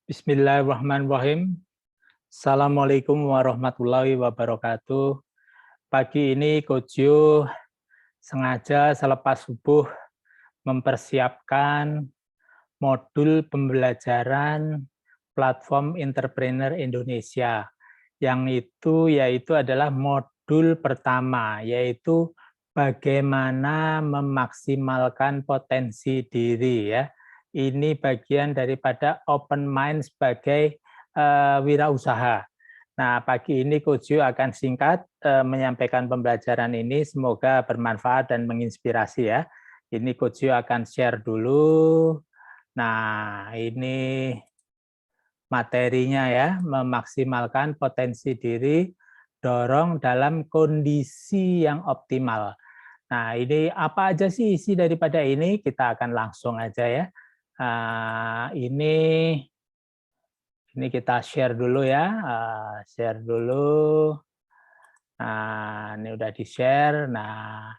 Bismillahirrahmanirrahim. Assalamualaikum warahmatullahi wabarakatuh. Pagi ini Kojo sengaja selepas subuh mempersiapkan modul pembelajaran platform entrepreneur Indonesia. Yaitu adalah modul pertama, yaitu bagaimana memaksimalkan potensi diri ya. Ini bagian daripada open mind sebagai wirausaha. Nah, pagi ini Kojo akan singkat menyampaikan pembelajaran ini, semoga bermanfaat dan menginspirasi ya. Ini Kojo akan share dulu. Nah, ini materinya ya, memaksimalkan potensi diri, dorong dalam kondisi yang optimal. Nah, ini apa aja sih isi daripada ini? Kita akan langsung aja ya. Ini kita share dulu ya, share dulu. Nah, ini udah di-share. Nah,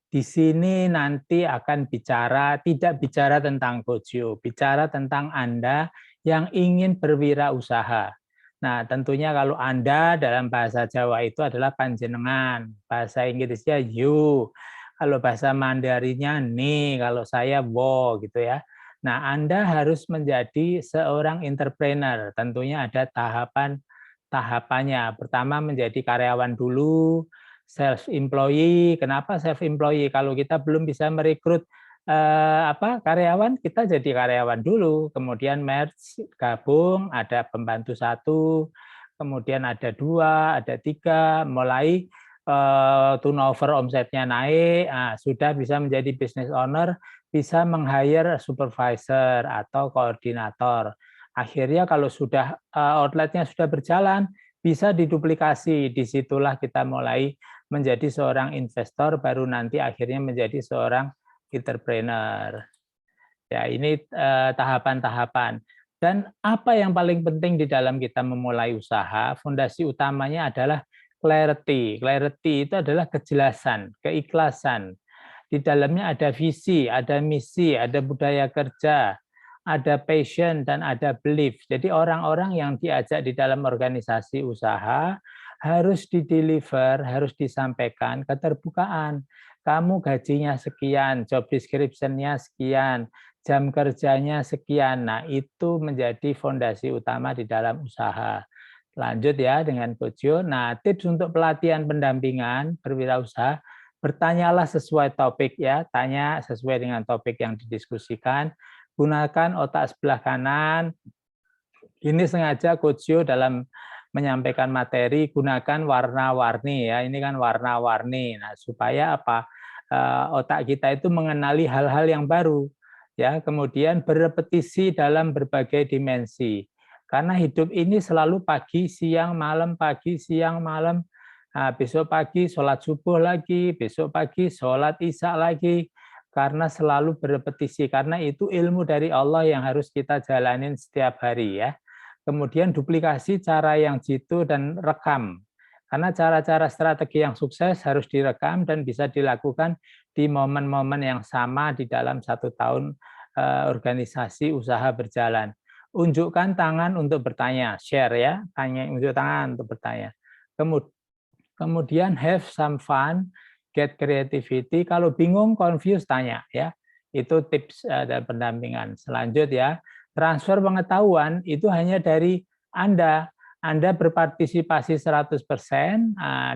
di sini nanti akan tidak bicara tentang Kojo, bicara tentang Anda yang ingin berwirausaha. Nah, tentunya kalau Anda dalam bahasa Jawa itu adalah panjenengan, bahasa Inggrisnya you, kalau bahasa Mandarinnya ni, kalau saya wo gitu ya. Nah, Anda harus menjadi seorang entrepreneur. Tentunya ada tahapannya. Pertama menjadi karyawan dulu, self-employee. Kenapa self-employee? Kalau kita belum bisa merekrut karyawan, kita jadi karyawan dulu. Kemudian merge, gabung, ada pembantu satu, kemudian ada dua, ada tiga, mulai turnover omsetnya naik, sudah bisa menjadi business owner, bisa meng-hire supervisor atau koordinator. Akhirnya kalau sudah outletnya sudah berjalan, bisa diduplikasi. Disitulah kita mulai menjadi seorang investor, baru nanti akhirnya menjadi seorang entrepreneur. Ya, ini tahapan-tahapan. Dan apa yang paling penting di dalam kita memulai usaha, fondasi utamanya adalah clarity. Clarity itu adalah kejelasan, keikhlasan. Di dalamnya ada visi, ada misi, ada budaya kerja, ada passion, dan ada belief. Jadi orang-orang yang diajak di dalam organisasi usaha harus dideliver, harus disampaikan keterbukaan. Kamu gajinya sekian, job description-nya sekian, jam kerjanya sekian. Nah, itu menjadi fondasi utama di dalam usaha. Lanjut ya dengan Kojo. Nah, tips untuk pelatihan pendampingan berwirausaha, bertanyalah sesuai topik ya, tanya sesuai dengan topik yang didiskusikan. Gunakan otak sebelah kanan. Ini sengaja Kojo dalam menyampaikan materi gunakan warna-warni ya. Ini kan warna-warni. Nah, supaya apa? Otak kita itu mengenali hal-hal yang baru ya. Kemudian berrepetisi dalam berbagai dimensi. Karena hidup ini selalu pagi, siang, malam, pagi, siang, malam. Nah, besok pagi sholat subuh lagi, besok pagi sholat isya lagi, karena selalu berrepetisi. Karena itu ilmu dari Allah yang harus kita jalanin setiap hari ya. Kemudian duplikasi cara yang jitu dan rekam. Karena cara-cara strategi yang sukses harus direkam dan bisa dilakukan di momen-momen yang sama di dalam 1 tahun organisasi usaha berjalan. Unjukkan tangan untuk bertanya, share ya, unjuk tangan untuk bertanya. Kemudian have some fun, get creativity. Kalau bingung, confused, tanya ya. Itu tips dan pendampingan. Selanjutnya, transfer pengetahuan itu hanya dari Anda. Anda berpartisipasi 100%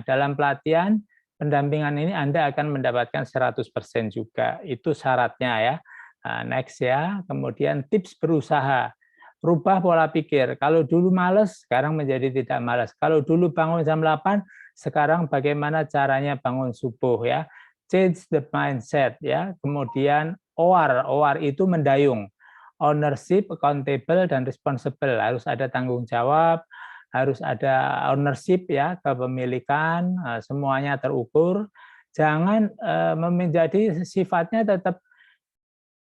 dalam pelatihan pendampingan ini, Anda akan mendapatkan 100% juga. Itu syaratnya ya. Next ya. Kemudian tips berusaha. Rubah pola pikir. Kalau dulu malas, sekarang menjadi tidak malas. Kalau dulu bangun jam 8, sekarang bagaimana caranya bangun subuh ya. Change the mindset ya. Kemudian OR itu mendayung. Ownership, accountable, dan responsible. Harus ada tanggung jawab, harus ada ownership ya, kepemilikan, semuanya terukur. Jangan menjadi sifatnya tetap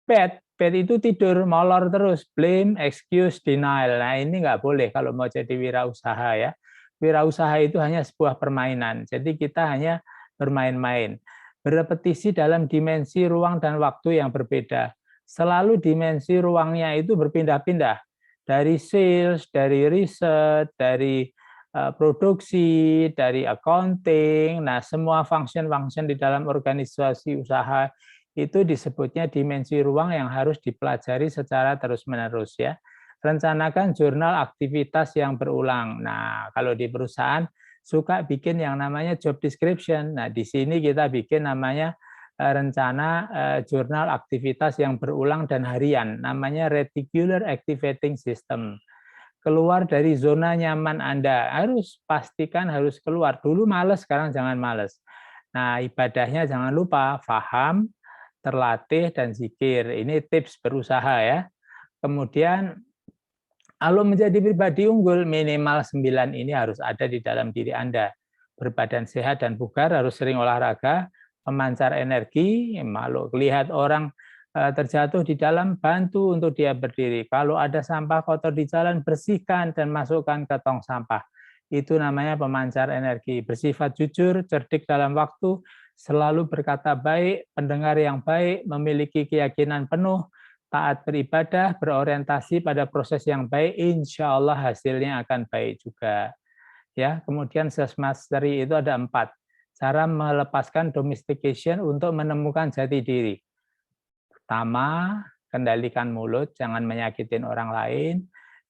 bad itu tidur, molor terus, blame, excuse, denial. Nah, ini nggak boleh kalau mau jadi wirausaha ya. Wirausaha itu hanya sebuah permainan, jadi kita hanya bermain-main. Berrepetisi dalam dimensi ruang dan waktu yang berbeda. Selalu dimensi ruangnya itu berpindah-pindah. dari sales, dari riset, dari produksi, dari accounting. Nah, semua function-function di dalam organisasi usaha itu disebutnya dimensi ruang yang harus dipelajari secara terus-menerus ya. Rencanakan jurnal aktivitas yang berulang. Nah, kalau di perusahaan suka bikin yang namanya job description. Nah, di sini kita bikin namanya rencana jurnal aktivitas yang berulang dan harian, namanya Reticular Activating System. Keluar dari zona nyaman Anda, harus pastikan harus keluar. Dulu males, sekarang jangan males. Nah, ibadahnya jangan lupa, faham, terlatih, dan zikir. Ini tips berusaha ya. Kemudian, kalau menjadi pribadi unggul, minimal 9 ini harus ada di dalam diri Anda. Berbadan sehat dan bugar, harus sering olahraga, memancar energi, malu lihat orang terjatuh di dalam, bantu untuk dia berdiri. Kalau ada sampah kotor di jalan, bersihkan dan masukkan ke tong sampah. Itu namanya pemancar energi. Bersifat jujur, cerdik dalam waktu, selalu berkata baik, pendengar yang baik, memiliki keyakinan penuh, taat beribadah, berorientasi pada proses yang baik, insya Allah hasilnya akan baik juga. Ya, kemudian self mastery itu ada 4. Cara melepaskan domestication untuk menemukan jati diri. Pertama, kendalikan mulut, jangan menyakitin orang lain.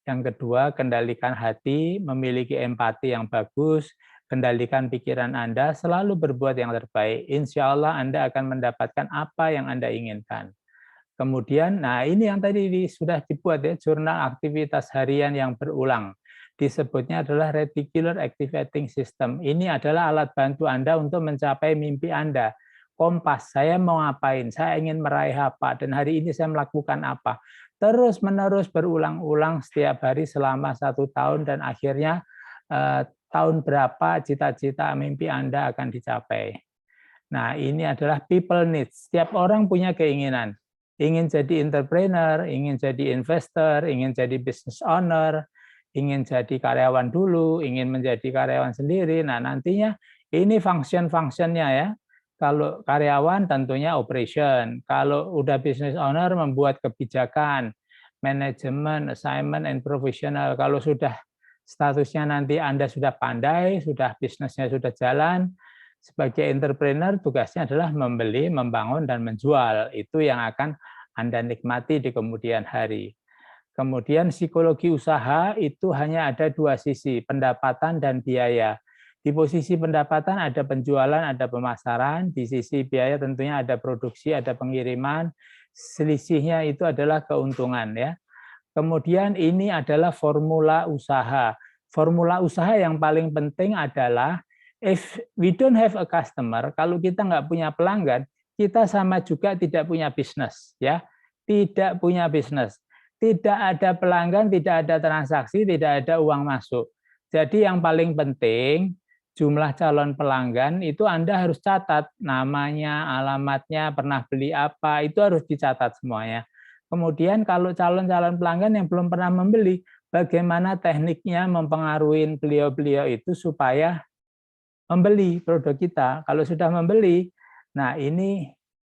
Yang kedua, kendalikan hati, memiliki empati yang bagus, kendalikan pikiran Anda, selalu berbuat yang terbaik. Insya Allah Anda akan mendapatkan apa yang Anda inginkan. Kemudian, nah ini yang tadi sudah dibuat ya, jurnal aktivitas harian yang berulang. Disebutnya adalah Reticular Activating System. Ini adalah alat bantu Anda untuk mencapai mimpi Anda. Kompas, saya mau ngapain, saya ingin meraih apa, dan hari ini saya melakukan apa. Terus-menerus berulang-ulang setiap hari selama 1 tahun, dan akhirnya tahun berapa cita-cita mimpi Anda akan dicapai. Nah, ini adalah people needs. Setiap orang punya keinginan. Ingin jadi entrepreneur, ingin jadi investor, ingin jadi business owner, ingin jadi karyawan dulu, ingin menjadi karyawan sendiri. Nah, nantinya ini function-functionnya ya. Kalau karyawan tentunya operation. Kalau udah business owner membuat kebijakan, manajemen, assignment, and professional. Kalau sudah statusnya nanti Anda sudah pandai, sudah bisnisnya sudah jalan, sebagai entrepreneur tugasnya adalah membeli, membangun, dan menjual. Itu yang akan Anda nikmati di kemudian hari. Kemudian psikologi usaha itu hanya ada 2 sisi, pendapatan dan biaya. Di posisi pendapatan ada penjualan, ada pemasaran. Di sisi biaya tentunya ada produksi, ada pengiriman. Selisihnya itu adalah keuntungan ya. Kemudian ini adalah formula usaha. Formula usaha yang paling penting adalah if we don't have a customer, kalau kita nggak punya pelanggan, kita sama juga tidak punya bisnis, ya. Tidak punya bisnis. Tidak ada pelanggan, tidak ada transaksi, tidak ada uang masuk. Jadi yang paling penting, jumlah calon pelanggan itu Anda harus catat namanya, alamatnya, pernah beli apa, itu harus dicatat semuanya. Kemudian kalau calon-calon pelanggan yang belum pernah membeli, bagaimana tekniknya mempengaruhi beliau-beliau itu supaya membeli produk kita. Kalau sudah membeli, nah ini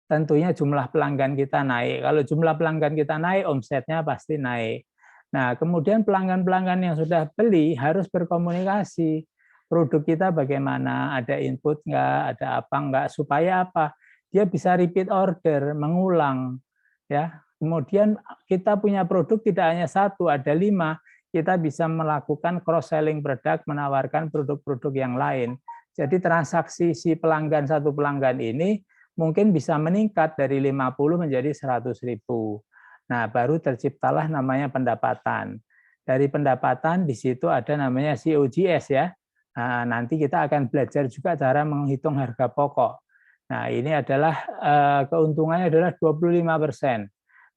tentunya jumlah pelanggan kita naik. Kalau jumlah pelanggan kita naik, omsetnya pasti naik. Nah, kemudian pelanggan-pelanggan yang sudah beli harus berkomunikasi. Produk kita bagaimana, ada input nggak, ada apa nggak, supaya apa? Dia bisa repeat order, mengulang. Ya. Kemudian kita punya produk tidak hanya 1, ada 5. Kita bisa melakukan cross-selling produk, menawarkan produk-produk yang lain. Jadi transaksi si pelanggan, satu pelanggan ini mungkin bisa meningkat dari 50 menjadi 100.000. Nah, baru terciptalah namanya pendapatan. Dari pendapatan di situ ada namanya COGS ya. Nah, nanti kita akan belajar juga cara menghitung harga pokok. Nah, ini adalah keuntungannya adalah 25%.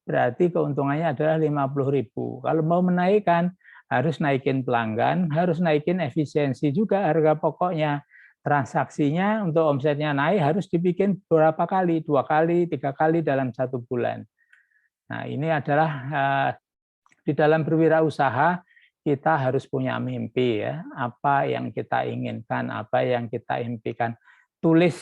Berarti keuntungannya adalah 50.000. Kalau mau menaikkan, harus naikin pelanggan, harus naikin efisiensi juga harga pokoknya. Transaksinya untuk omsetnya naik harus dibikin berapa kali, 2 kali, 3 kali dalam 1 bulan. Nah, ini adalah di dalam berwirausaha kita harus punya mimpi ya, apa yang kita inginkan, apa yang kita impikan. Tulis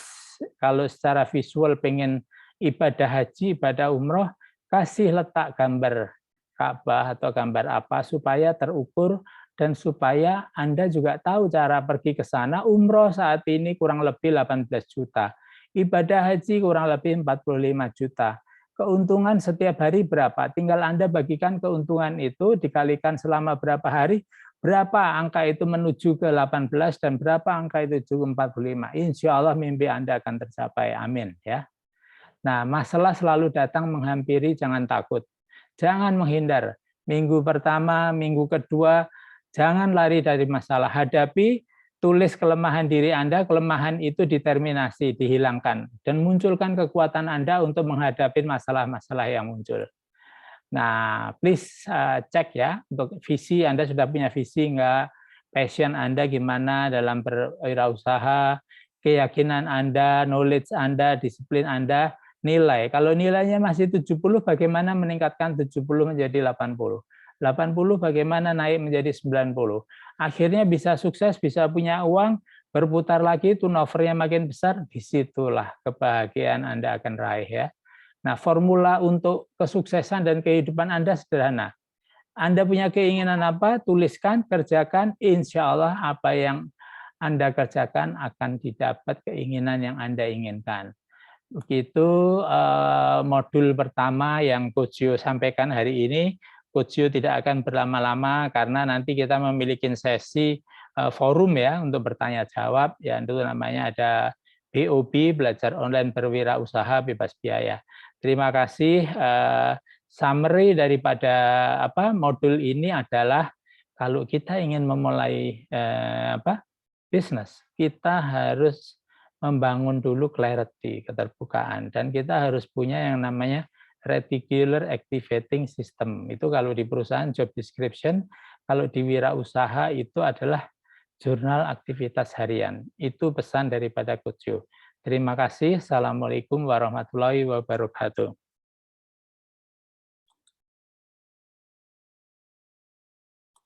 kalau secara visual pengen ibadah haji, ibadah umroh, kasih letak gambar Ka'bah atau gambar apa supaya terukur dan supaya Anda juga tahu cara pergi ke sana. Umroh saat ini kurang lebih 18 juta. Ibadah haji kurang lebih 45 juta. Keuntungan setiap hari berapa? Tinggal Anda bagikan keuntungan itu dikalikan selama berapa hari, berapa angka itu menuju ke 18 dan berapa angka itu ke 45. Insya Allah mimpi Anda akan tercapai. Amin. Ya. Nah, masalah selalu datang menghampiri, jangan takut. Jangan menghindar. Minggu pertama, minggu kedua, jangan lari dari masalah. Hadapi, tulis kelemahan diri Anda, kelemahan itu determinasi, dihilangkan. Dan munculkan kekuatan Anda untuk menghadapi masalah-masalah yang muncul. Nah, please cek ya, untuk visi, Anda sudah punya visi enggak? Passion Anda gimana dalam berwirausaha, keyakinan Anda, knowledge Anda, disiplin Anda, nilai. Kalau nilainya masih 70, bagaimana meningkatkan 70 menjadi 80? 80 bagaimana naik menjadi 90? Akhirnya bisa sukses, bisa punya uang, berputar lagi, turnover-nya makin besar, disitulah kebahagiaan Anda akan raih ya. Nah, formula untuk kesuksesan dan kehidupan Anda sederhana. Anda punya keinginan apa, tuliskan, kerjakan, insya Allah apa yang Anda kerjakan akan didapat keinginan yang Anda inginkan. Begitu modul pertama yang Coach Yo sampaikan hari ini. Coach Yo tidak akan berlama-lama karena nanti kita memiliki sesi forum ya untuk bertanya jawab. Ya, itu namanya ada BOB, Belajar Online Berwirausaha Bebas Biaya. Terima kasih. Summary daripada modul ini adalah kalau kita ingin memulai bisnis, kita harus membangun dulu clarity, keterbukaan, dan kita harus punya yang namanya reticular activating system. Itu kalau di perusahaan job description, kalau di wirausaha itu adalah jurnal aktivitas harian. Itu pesan daripada Coach Yo. Terima kasih. Assalamualaikum warahmatullahi wabarakatuh.